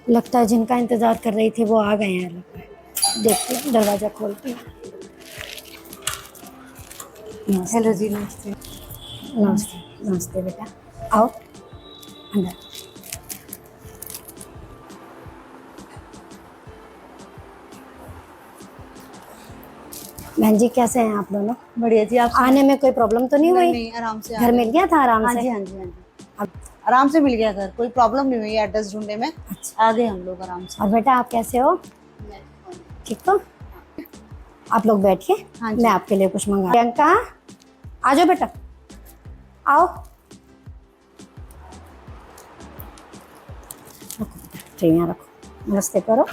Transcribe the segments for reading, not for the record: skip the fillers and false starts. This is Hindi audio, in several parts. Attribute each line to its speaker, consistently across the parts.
Speaker 1: लगता है जिनका इंतजार कर रही थी वो आ गए हैं। लगता है देखते हैं, दरवाजा खोलते हैं।
Speaker 2: हेलो
Speaker 1: नमस्ते।
Speaker 2: जी, नमस्ते।
Speaker 1: नमस्ते। नमस्ते बेटा, आओ अंदर। बहन जी कैसे हैं आप दोनों?
Speaker 2: बढ़िया जी, आप
Speaker 1: आने
Speaker 2: सुनाइए।
Speaker 1: में कोई प्रॉब्लम तो नहीं
Speaker 2: नहीं
Speaker 1: हुई?
Speaker 2: नहीं, आराम से आ
Speaker 1: घर
Speaker 2: गए
Speaker 1: मिल
Speaker 2: हम।
Speaker 1: गया था आराम
Speaker 2: हाँ
Speaker 1: से?
Speaker 2: जी, हाँ जी, हाँ जी।
Speaker 1: अब
Speaker 2: आराम से मिल गया घर, कोई प्रॉब्लम नहीं हुई एड्रेस ढूंढने में।
Speaker 1: अच्छा।
Speaker 2: आ गए हम लोग आराम से।
Speaker 1: और बेटा आप कैसे हो?
Speaker 2: मैं ठीक हूँ।
Speaker 1: ठीक तो? आप लोग बैठिए,
Speaker 2: हाँ
Speaker 1: मैं
Speaker 2: जी।
Speaker 1: आपके लिए कुछ मंगा। प्रियंका आ जाओ बेटा, आओ। रखो बेटा, ट्रे यहाँ रखो, नमस्ते करो।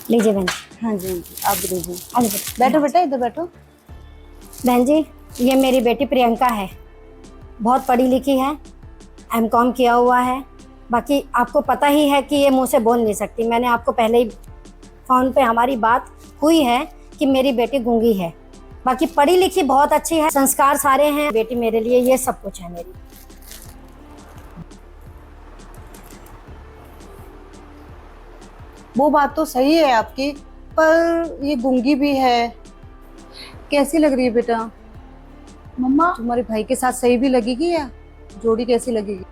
Speaker 1: लीजिए बहन जी।
Speaker 2: हाँ जी, हाँ जी, आप भी लीजिए।
Speaker 1: आ जाओ बेटा,
Speaker 2: बैठो
Speaker 1: यहाँ आ
Speaker 2: बेटा, इधर बैठो।
Speaker 1: जाओ। बहन जी ये मेरी बेटी प्रियंका है, बहुत पढ़ी लिखी है, एमकॉम किया हुआ है। बाकी आपको पता ही है कि ये मुंह से बोल नहीं सकती। मैंने आपको पहले ही फोन पे हमारी बात हुई है कि मेरी बेटी गूंगी है। बाकी पढ़ी लिखी बहुत अच्छी है, संस्कार सारे हैं। बेटी मेरे लिए ये सब कुछ है मेरी।
Speaker 2: वो बात तो सही है आपकी, पर ये गूंगी भी है। कैसी लग रही है बेटा?
Speaker 3: मम्मा।
Speaker 2: तुम्हारे भाई के साथ सही भी लगेगी या जोड़ी कैसी लगेगी?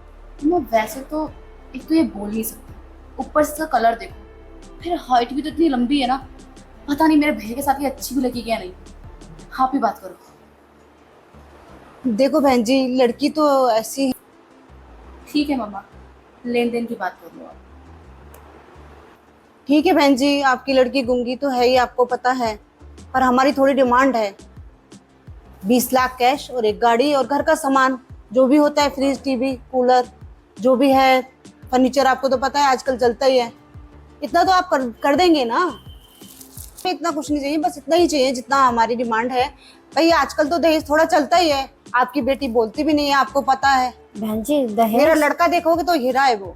Speaker 3: मम्मा वैसे तो एक तो ये बोल नहीं सकती, ऊपर से इसका कलर देखो, फिर हाइट भी तो इतनी लंबी है ना। पता नहीं मेरे भैया के साथ ये अच्छी भी लगेगी या नहीं। आप ही बात करो।
Speaker 2: देखो बहन जी, लड़की तो ऐसी।
Speaker 3: ठीक है मम्मा, लेन देन की बात कर लो आप।
Speaker 2: ठीक है बहन जी, आपकी लड़की गूंगी तो है ही, आपको पता है। पर हमारी थोड़ी डिमांड है। 20 लाख कैश और एक गाड़ी और घर का सामान जो भी होता है, फ्रिज, टीवी, कूलर, जो भी है, फर्नीचर, आपको तो पता है आजकल चलता ही है। इतना तो आप कर देंगे ना? इतना कुछ नहीं चाहिए, बस इतना ही चाहिए जितना हमारी डिमांड है। भाई आजकल तो दहेज थोड़ा चलता ही है। आपकी बेटी बोलती भी नहीं है, आपको पता है।
Speaker 1: बहन जी
Speaker 2: मेरा
Speaker 1: दहेज?
Speaker 2: लड़का देखोगे तो हीरा है वो।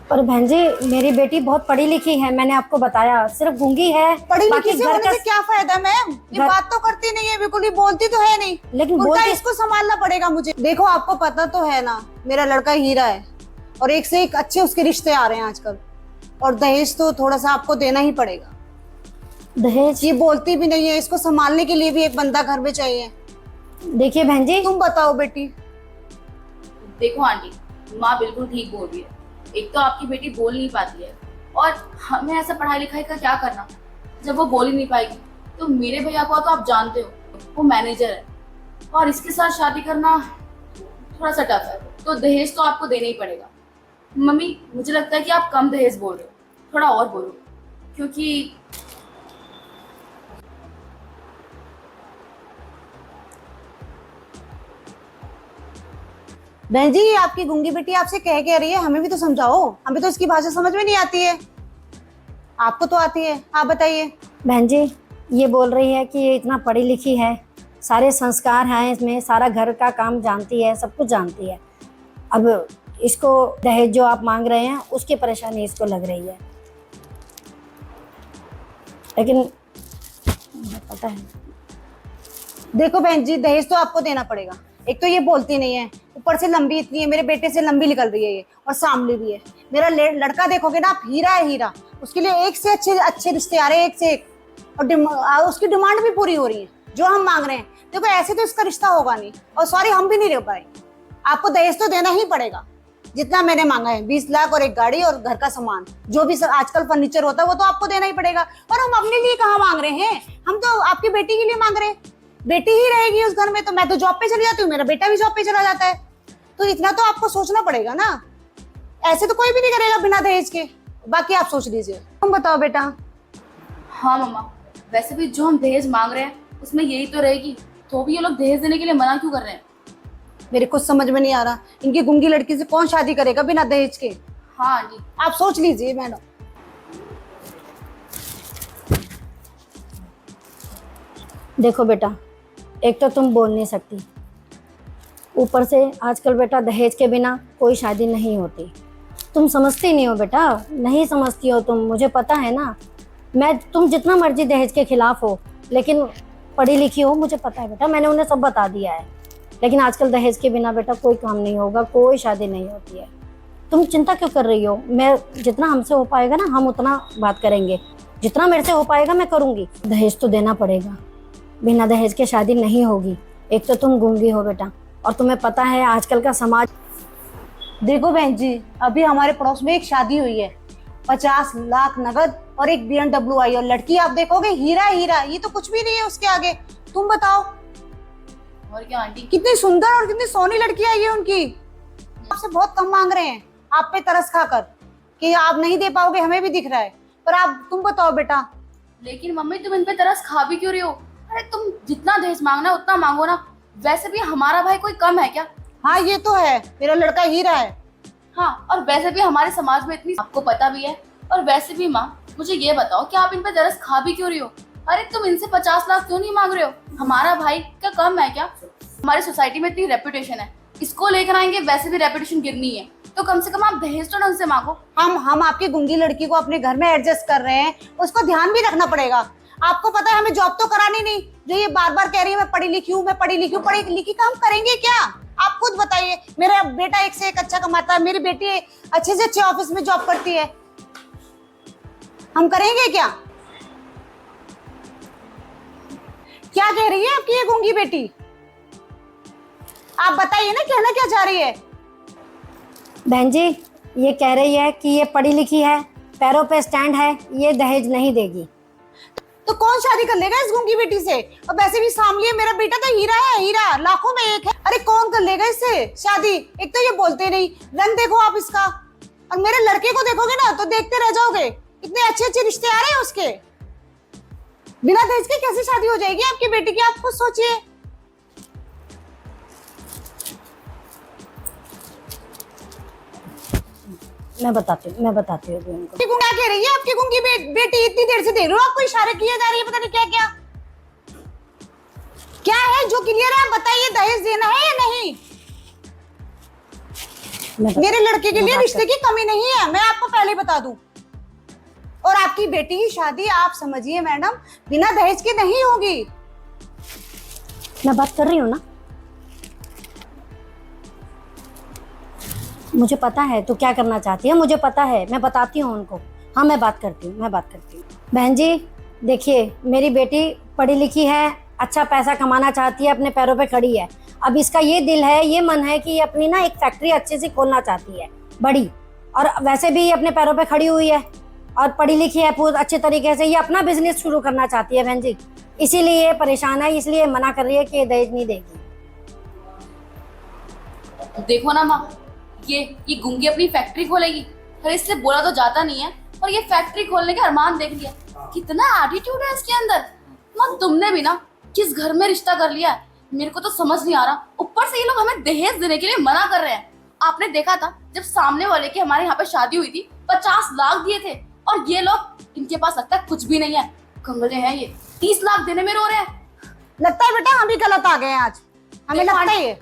Speaker 1: पर बहन जी मेरी बेटी बहुत पढ़ी लिखी है, मैंने आपको बताया। सिर्फ गूंगी है,
Speaker 2: पढ़ी
Speaker 1: बाकी
Speaker 2: लिखी से
Speaker 1: घर
Speaker 2: होने
Speaker 1: का।
Speaker 2: से क्या फायदा मैम? ये
Speaker 1: घर-
Speaker 2: बात तो करती नहीं है बिल्कुल, ही बोलती तो है नहीं।
Speaker 1: लेकिन
Speaker 2: उल्टा
Speaker 1: बोलती।
Speaker 2: इसको संभालना पड़ेगा मुझे। देखो आपको पता तो है ना, मेरा लड़का हीरा है और एक से एक अच्छे उसके रिश्ते आ रहे हैं आजकल। और दहेज तो थोड़ा सा आपको देना ही पड़ेगा।
Speaker 1: दहेज?
Speaker 2: ये बोलती भी नहीं है, इसको संभालने के लिए भी एक बंदा घर में चाहिए।
Speaker 1: देखिए बहन जी,
Speaker 2: तुम बताओ बेटी।
Speaker 3: देखो आंटी, माँ बिल्कुल ठीक बोल रही है। एक तो आपकी बेटी बोल नहीं पाती है, और हमें ऐसा पढ़ाई लिखाई का क्या करना जब वो बोल ही नहीं पाएगी। तो मेरे भैया को तो आप जानते हो, वो मैनेजर है, और इसके साथ शादी करना थोड़ा सा टफ है। तो दहेज तो आपको देना ही पड़ेगा। मम्मी मुझे लगता है कि आप कम दहेज बोल रहे हो, थोड़ा और बोलो, क्योंकि
Speaker 2: बहन जी, ये आपकी गूंगी बेटी आपसे कह रही है, हमें भी तो समझाओ। हमें तो इसकी भाषा समझ में नहीं आती है, आपको तो आती है। आप बताइए।
Speaker 1: बहन जी ये बोल रही है कि ये इतना पढ़ी लिखी है, सारे संस्कार हैं इसमें, सारा घर का काम जानती है, सब कुछ जानती है। अब इसको दहेज जो आप मांग रहे हैं उसकी परेशानी इसको लग रही है, लेकिन पता है।
Speaker 2: देखो बहन जी, दहेज तो आपको देना पड़ेगा। एक तो ये बोलती नहीं है, ऊपर से लंबी इतनी है, मेरे बेटे से लंबी निकल रही है ये, और सामने भी है। मेरा लड़का देखोगे ना आप, हीरा है हीरा। उसके लिए एक से अच्छे अच्छे रिश्ते आ रहे हैं, एक से एक। और उसकी डिमांड भी पूरी हो रही है जो हम मांग रहे हैं। देखो ऐसे तो इसका रिश्ता होगा नहीं, और सॉरी हम भी नहीं रह पाए। आपको दहेज तो देना ही पड़ेगा जितना मैंने मांगा है। 20 लाख और एक गाड़ी और घर का सामान, जो भी आजकल फर्नीचर होता है वो तो आपको देना ही पड़ेगा। और हम अपने लिए कहाँ मांग रहे हैं, हम तो आपकी बेटी के लिए मांग रहे हैं। बेटी ही रहेगी उस घर में, तो मैं तो जॉब पे चली जाती हूँ, मेरा बेटा भी जॉब पे चला जाता है। तो इतना तो आपको सोचना पड़ेगा ना। ऐसे तो कोई भी नहीं करेगा बिना दहेज के। बाकी आप सोच लीजिए। तुम बताओ बेटा।
Speaker 3: हाँ मम्मा, वैसे भी जो हम दहेज मांग रहे हैं उसमें यही तो रहेगी, तो भी ये लोग दहेज देने के लिए मना क्यों कर रहे हैं?
Speaker 2: मेरे कुछ समझ में नहीं आ रहा, इनकी गूंगी लड़की से कौन शादी करेगा बिना दहेज के?
Speaker 3: हाँ आंटी।
Speaker 2: आप सोच लीजिए मैडम।
Speaker 1: देखो बेटा, एक तो तुम बोल नहीं सकती, ऊपर से आजकल बेटा दहेज के बिना कोई शादी नहीं होती। तुम समझती नहीं हो बेटा, नहीं समझती हो तुम, मुझे पता है ना। तुम जितना मर्जी दहेज के खिलाफ हो, लेकिन पढ़ी लिखी हो, मुझे पता है बेटा, मैंने उन्हें सब बता दिया है। लेकिन आजकल दहेज के बिना बेटा कोई काम नहीं होगा, कोई शादी नहीं होती है। तुम चिंता क्यों कर रही हो? मैं जितना हमसे हो पाएगा ना, हम उतना बात करेंगे। जितना मेरे से हो पाएगा मैं करूँगी। दहेज तो देना पड़ेगा, बिना दहेज के शादी नहीं होगी। एक तो तुम गूंगी हो बेटा, और तुम्हें पता है आजकल का समाज।
Speaker 2: देखो बहन जी, अभी हमारे पड़ोस में एक शादी हुई है, 50 लाख नगद और एक BMW आई, और लड़की आप देखोगे हीरा हीरा, ये तो कुछ भी नहीं है उसके आगे। तुम बताओ
Speaker 3: और क्या आंटी,
Speaker 2: कितनी सुंदर और कितनी सोनी लड़की आई है उनकी। आपसे बहुत कम मांग रहे हैं, आप पे तरस खाकर कि आप नहीं दे पाओगे, हमें भी दिख रहा है। पर आप तुम बताओ बेटा।
Speaker 3: लेकिन मम्मी तुम इन पे तरस खा भी क्यों रही हो? अरे तुम जितना दहेज मांगना है उतना मांगो ना। वैसे भी हमारा भाई कोई कम है क्या?
Speaker 2: हाँ ये तो है, मेरा लड़का हीरा है।
Speaker 3: हाँ, और वैसे भी हमारे समाज में इतनी आपको पता भी है। और वैसे भी माँ, मुझे ये बताओ कि आप इन पे तरस खा भी क्यों रही हो? अरे तुम इनसे 50 लाख क्यों नहीं मांग रहे हो? हमारा भाई क्या कम है क्या? हमारी सोसाइटी में इतनी रेपुटेशन है, इसको लेकर आएंगे, वैसे भी रेपुटेशन गिरनी है, तो कम से कम आप दहेज तो ढंग से मांगो।
Speaker 2: हम आपकी गुंगी लड़की को अपने घर में एडजस्ट कर रहे हैं, उसको ध्यान भी रखना पड़ेगा। आपको पता है हमें जॉब तो करानी नहीं, जो ये बार बार कह रही है मैं पढ़ी लिखी हूँ, मैं पढ़ी लिखी हूँ, पढ़ी लिखी का हम करेंगे क्या? आप खुद बताइए। मेरा बेटा एक से एक अच्छा कमाता है, मेरी बेटी अच्छे से अच्छे ऑफिस में जॉब करती है, हम करेंगे क्या? क्या कह रही है आपकी ये गूंगी बेटी? आप बताइए ना, कहना क्या चाह रही है?
Speaker 1: बहन जी, ये कह रही है कि ये पढ़ी लिखी है, पैरों पे स्टैंड है, ये दहेज नहीं देगी।
Speaker 2: तो कौन शादी कर लेगा इस गूंगी बेटी से? और वैसे भी सामने मेरा बेटा तो हीरा है, हीरा लाखों में एक है। अरे कौन कर लेगा इससे शादी? एक तो ये बोलते नहीं, रंग देखो आप इसका, और मेरे लड़के को देखोगे ना तो देखते रह जाओगे। इतने अच्छे अच्छे रिश्ते आ रहे हैं उसके, बिना दहेज के कैसे शादी हो जाएगी आपकी बेटी की? आप खुद सोचिए।
Speaker 1: मैं बताती हूँ अभी उनको।
Speaker 2: क्या कह रही है आपकी गूंगी बेटी? इतनी देर से देख रहे हो, आपको इशारे किए जा रही है, पता नहीं क्या क्या क्या है जो क्लियर है। आप बताइए, दहेज देना है या नहीं? मेरे लड़के के लिए रिश्ते की कमी नहीं है, मैं आपको पहले बता दूं। और आपकी बेटी की शादी आप समझिए मैडम, बिना दहेज के नहीं होगी।
Speaker 1: मैं बात कर रही हूँ ना, मुझे पता है तू क्या करना चाहती है, मुझे पता है, मैं बताती हूँ उनको। हाँ मैं बात करती हूँ बहन जी, देखिए मेरी बेटी पढ़ी लिखी है, अच्छा पैसा कमाना चाहती है, अपने पैरों पे खड़ी है। अब इसका ये दिल है, ये मन है कि ये अपनी ना एक फैक्ट्री अच्छे से खोलना चाहती है, बड़ी। और वैसे भी ये अपने पैरों पे खड़ी हुई है और पढ़ी लिखी है पूरी अच्छे तरीके से, ये अपना बिजनेस शुरू करना चाहती है बहन जी। इसीलिए ये परेशान है, इसलिए मना कर रही है कि दहेज नहीं देगी।
Speaker 3: देखो ना माँ, ये गुंगी अपनी फैक्ट्री खोलेगी। अरे इससे बोला तो जाता नहीं है, और ये फैक्ट्री खोलने के अरमान देख लिया। कितना एटीट्यूड है इसके अंदर। माँ तुमने भी ना किस घर में रिश्ता कर लिया है, मेरे को तो समझ नहीं आ रहा। ऊपर से ये लोग हमें दहेज देने के लिए मना कर रहे हैं। आपने देखा था जब सामने वाले की हमारे यहाँ पे शादी हुई थी, 50 लाख दिए थे, और ये लोग, इनके पास लगता है कुछ भी नहीं है, कंगले हैं ये, 30 लाख देने में रो रहे हैं।
Speaker 2: लगता है बेटा हम भी गलत आ गए हैं आज, हमें लगता है ये।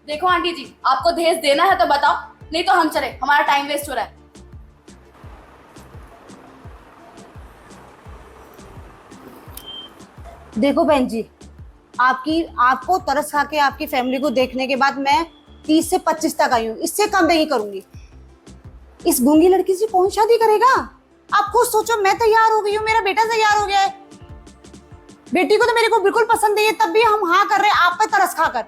Speaker 3: देखो आंटी जी, आपको दहेज देना है तो बताओ, नहीं तो हम चले, हमारा टाइम वेस्ट हो रहा है।
Speaker 2: देखो बहन जी, आपको तरस खा के आपकी फैमिली को देखने के बाद मैं 30 से 25 तक आई हूँ, इससे कम नहीं करूंगी। इस गूंगी लड़की से कौन शादी करेगा? आप खुद सोचो, मैं तैयार हो गई हूँ, मेरा बेटा तैयार हो गया है, बेटी को तो मेरे को बिल्कुल पसंद नहीं है, तब भी हम हाँ कर रहे हैं आप पे तरस खाकर।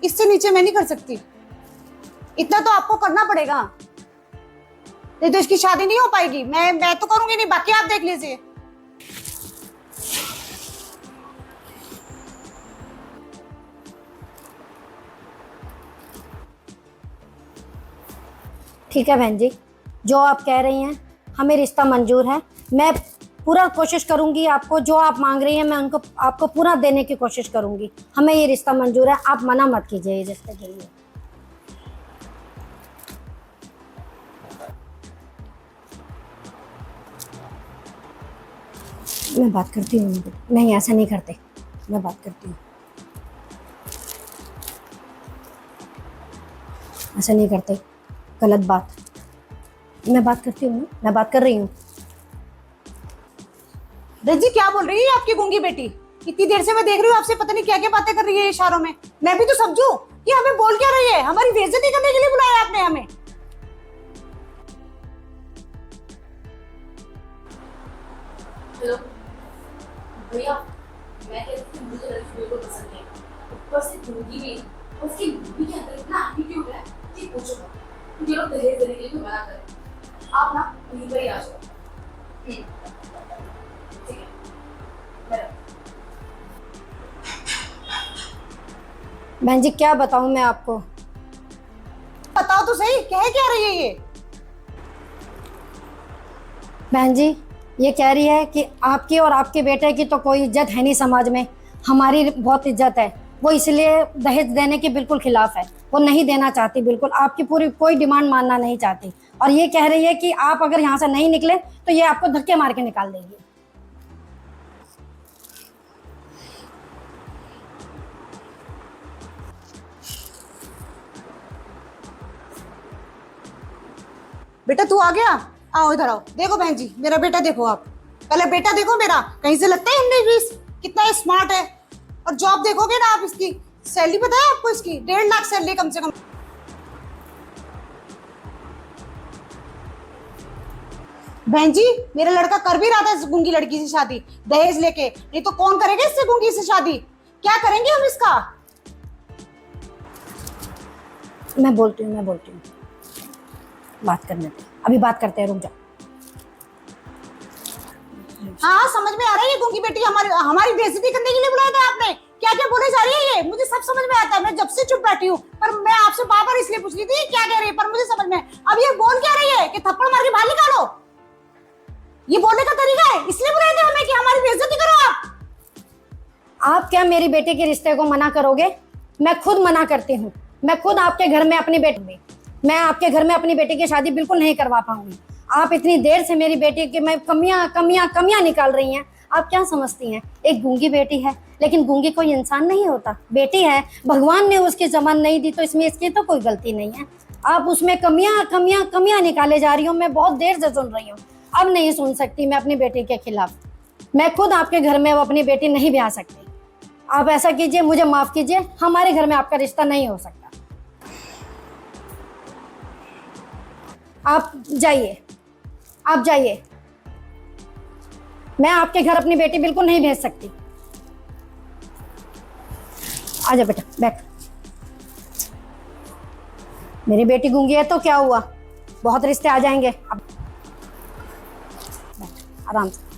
Speaker 2: इससे नीचे मैं नहीं कर सकती, इतना तो आपको करना पड़ेगा, नहीं तो इसकी शादी नहीं हो पाएगी। मैं तो करूंगी नहीं, बाकी आप देख लीजिए।
Speaker 1: ठीक है बहन जी, जो आप कह रही हैं हमें रिश्ता मंजूर है। मैं पूरा कोशिश करूंगी, आपको जो आप मांग रही हैं मैं उनको आपको पूरा देने की कोशिश करूंगी। हमें ये रिश्ता मंजूर है, आप मना मत कीजिए ये रिश्ते के लिए। मैं बात करती हूँ, नहीं ऐसा नहीं करते, मैं बात करती हूँ। ऐसा नहीं करते, गलत बात। मैं बात करती हूँ ना, मैं बात कर रही हूँ।
Speaker 2: बहन जी क्या बोल रही है आपकी गूंगी बेटी? इतनी देर से मैं देख रही हूँ आपसे, पता नहीं क्या क्या बातें कर रही है इशारों में। मैं भी तो समझू कि हमें बोल क्या रही है। हमारी बेइज्जती करने के लिए बुलाया आपने हमें।
Speaker 3: हेलो भैया, मैं कहती हूँ मुझे लड़की बिल्कुल पसंद नहीं, ऊपर से दूंगी भी, उसकी बीवी के अंदर इतना एटीट्यूड है कि पूछो मत। ये लोग दहेज देने के लिए तो मना करें, आप ना वहीं पर ही आ जाओ। ठीक है, मैं
Speaker 1: बहन जी क्या बताऊँ मैं आपको।
Speaker 2: बताओ तो सही, कह क्या रही है ये?
Speaker 1: बहन जी ये कह रही है कि आपकी और आपके बेटे की तो कोई इज्जत है नहीं समाज में, हमारी बहुत इज्जत है। वो इसलिए दहेज देने के बिल्कुल खिलाफ है, वो नहीं देना चाहती, बिल्कुल आपकी पूरी कोई डिमांड मानना नहीं चाहती। और ये कह रही है कि आप अगर यहाँ से नहीं निकले तो ये आपको धक्के मार के निकाल देगी।
Speaker 2: बेटा तू आ गया? आओ इधर आओ। देखो बहन जी, मेरा बेटा देखो आप। पहले बेटा देखो मेरा, कहीं से लगता है 19-20 कितना स्मार्ट है। और जॉब देखोगे ना आप, इसकी सैलरी पता है आपको? इसकी 1.5 लाख सैलरी कम से कम। बहन जी मेरा लड़का कर भी रहा था इस गूंगी लड़की से शादी दहेज लेके, नहीं तो कौन करेगा इससे गूंगी से शादी? क्या करेंगे हम इसका?
Speaker 1: मैं बोलती हूँ बात करने दे, अभी बात करते हैं, रुक जाओ।
Speaker 2: हाँ समझ में आ रहा है, ये गूंगी बेटी हमारी बेइज्जती करने के लिए बुलाया था आपने। क्या क्या बोले जा रही है ये, मुझे सब समझ में आता है। मैं जब से चुप बैठी हूँ, पर मैं आपसे बार बार इसलिए पूछ रही थी क्या कह रही है, पर मुझे समझ में। अब ये बोल क्या रही है कि थप्पड़ मार के बाहर निकालो? ये बोलने का तरीका है, इसलिए बुलाए थे हमें कि हमारी बेइज्जती करो आप।
Speaker 1: आप क्या मेरी बेटी के रिश्ते को मना करोगे? मैं खुद मना करती हूँ। मैं खुद आपके घर में अपनी बेटी मैं आपके घर में अपनी बेटी की शादी बिल्कुल नहीं करवा पाऊंगी। आप इतनी देर से मेरी बेटी की मैं कमियां निकाल रही हैं। आप क्या समझती हैं? एक गूंगी बेटी है, लेकिन गूंगी कोई इंसान नहीं होता, बेटी है, भगवान ने उसकी जबान नहीं दी तो इसमें इसकी तो कोई गलती नहीं है। आप उसमें कमियां निकाले जा रही हो। मैं बहुत देर से सुन रही हूँ, अब नहीं सुन सकती मैं अपनी बेटी के खिलाफ। मैं खुद आपके घर में अब अपनी बेटी नहीं ब्याह सकती। आप ऐसा कीजिए, मुझे माफ कीजिए, हमारे घर में आपका रिश्ता नहीं हो सकता। आप जाइए, मैं आपके घर अपनी बेटी बिल्कुल नहीं भेज सकती। आजा बेटा, बैठ। मेरी बेटी गूंगी है तो क्या हुआ, बहुत रिश्ते आ जाएंगे। अब बैठ आराम से।